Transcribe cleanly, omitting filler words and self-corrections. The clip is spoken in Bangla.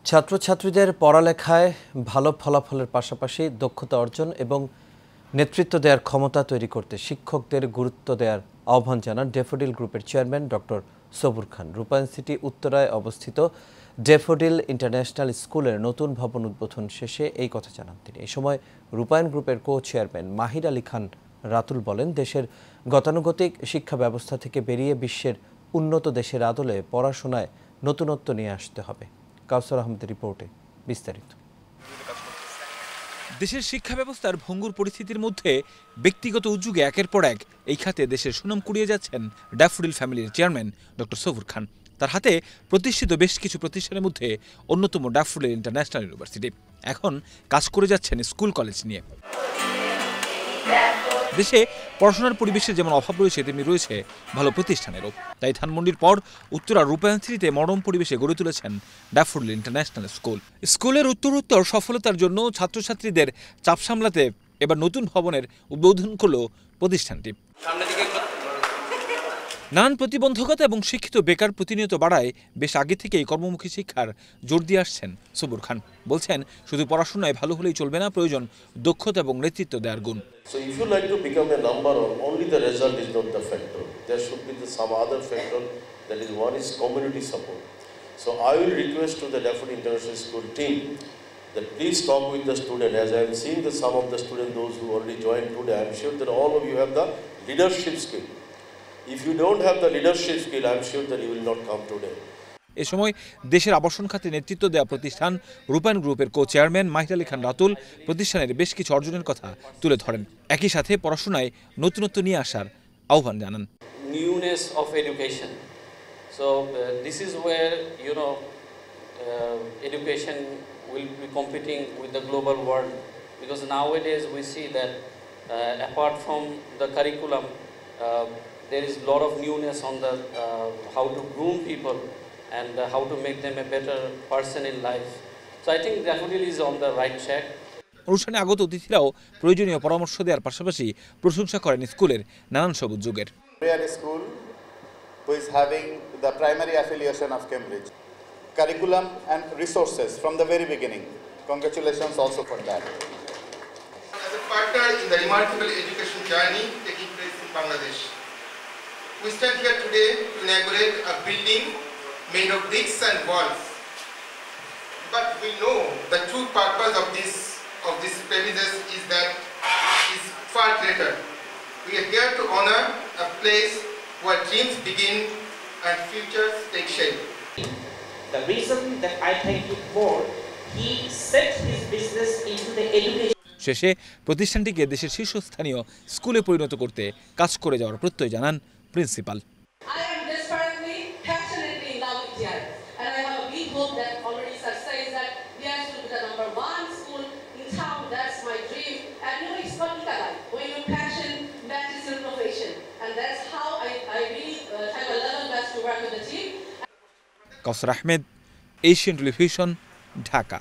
ছাত্রছাত্রীদের পড়ালেখায় ভালো ফলাফলের পাশাপাশি দক্ষতা অর্জন এবং নেতৃত্ব দেওয়ার ক্ষমতা তৈরি করতে শিক্ষকদের গুরুত্ব দেওয়ার আহ্বান জানান ড্যাফোডিল গ্রুপের চেয়ারম্যান ডক্টর সবুর খান। রূপায়ণ সিটি উত্তরায় অবস্থিত ড্যাফোডিল ইন্টারন্যাশনাল স্কুলের নতুন ভবন উদ্বোধন শেষে এই কথা জানান তিনি। এই সময় রূপায়ণ গ্রুপের কো চেয়ারম্যান মাহির আলী খান রাতুল বলেন, দেশের গতানুগতিক শিক্ষা ব্যবস্থা থেকে বেরিয়ে বিশ্বের উন্নত দেশের আদলে পড়াশোনায় নতুনত্ব নিয়ে আসতে হবে। কাউসার আহমেদের রিপোর্টে বিস্তারিত। দেশের শিক্ষা ব্যবস্থার ভঙ্গুর পরিস্থিতির মধ্যে ব্যক্তিগত উদ্যোগে একের পর এক এই খাতে দেশের সুনাম কুড়িয়ে যাচ্ছেন ড্যাফোডিল ফ্যামিলির চেয়ারম্যান ডক্টর সবুর খান। তার হাতে প্রতিষ্ঠিত বেশ কিছু প্রতিষ্ঠানের মধ্যে অন্যতম ড্যাফোডিল ইন্টারন্যাশনাল ইউনিভার্সিটি। এখন কাজ করে যাচ্ছেন স্কুল কলেজ নিয়ে। দেশে পড়াশোনার পরিবেশের যেমন অভাব রয়েছে, তেমনি রয়েছে ভালো প্রতিষ্ঠানেরও। তাই ধানমন্ডির পর উত্তরা রূপায়ণ সিটিতে মনোরম পরিবেশে গড়ে তুলেছেন ড্যাফোডিল ইন্টারন্যাশনাল স্কুল। স্কুলের উত্তরোত্তর সফলতার জন্য ছাত্রছাত্রীদের চাপ সামলাতে এবার নতুন ভবনের উদ্বোধন করল প্রতিষ্ঠানটি। নানান প্রতিবন্ধকতা এবং শিক্ষিত বেকার প্রতিনিয়ত বাড়ায় বেশ আগে থেকেই কর্মমুখী শিক্ষার জোর দিয়ে আসছেন সবুর খান। বলছেন, শুধু পড়াশোনায় ভালো হলেই চলবে না, প্রয়োজন দক্ষতা এবং নেতৃত্ব দেওয়ার গুণ। So if you like to become a number one, only the result is not the factor. There should be some other factor, that is one is community support. So I will request to the Daffodil International School team that please talk with the student. As I am seeing that some of the students, those who already joined today, I am sure that all of you have the leadership skill. If you don't have the leadership skill, I am sure that you will not come today. এ সময় দেশের আবাসন খাতে নেতৃত্ব দেওয়া প্রতিষ্ঠান রূপায়ণ গ্রুপের কো চেয়ারম্যান মাহির আলী খান রাতুল প্রতিষ্ঠানের বেশ কিছু অর্জনের কথা তুলে ধরেন। একই সাথে পড়াশোনায় নতুনত্ব নিয়ে আসার আহ্বান জানান। Newness of education. So this is where education will be competing with the global world, because nowadays we see that apart from the curriculum, there is a lot of newness on the how to groom people and how to make them a better person in life. So I think Daffodil is on the right track. অনুষ্ঠানে আগত অতিথিরাও প্রয়োজনীয় পরামর্শ দেওয়ার পাশাপাশি প্রশংসা করেন স্কুলের নানান সব উদ্যোগের। School who is having the primary affiliation of Cambridge, curriculum and resources from the very beginning. Congratulations also for that. As a partner in the remarkable education journey taking place in Bangladesh, we stand here today to inaugurate a building made of bricks and walls. But we know the true purpose of this premises is far greater. We are here to honor a place where dreams begin and futures take shape. The reason that I thank him for, he set his business into the education. শেষে প্রতিষ্ঠানটিকে দেশের শীর্ষস্থানীয় স্কুলে পরিণত করতে কাজ করে যাওয়ার প্রত্যয় জানান principal. I am desperately, passionately in love with DIAS, and I have a big hope that already success that DIAS will be the number one school in town. That's my dream. And it's Kolkata. When your passion matches your profession, and that's how I really have a level best to work with the team. Kawsar Ahmed, Asian Television, Dhaka.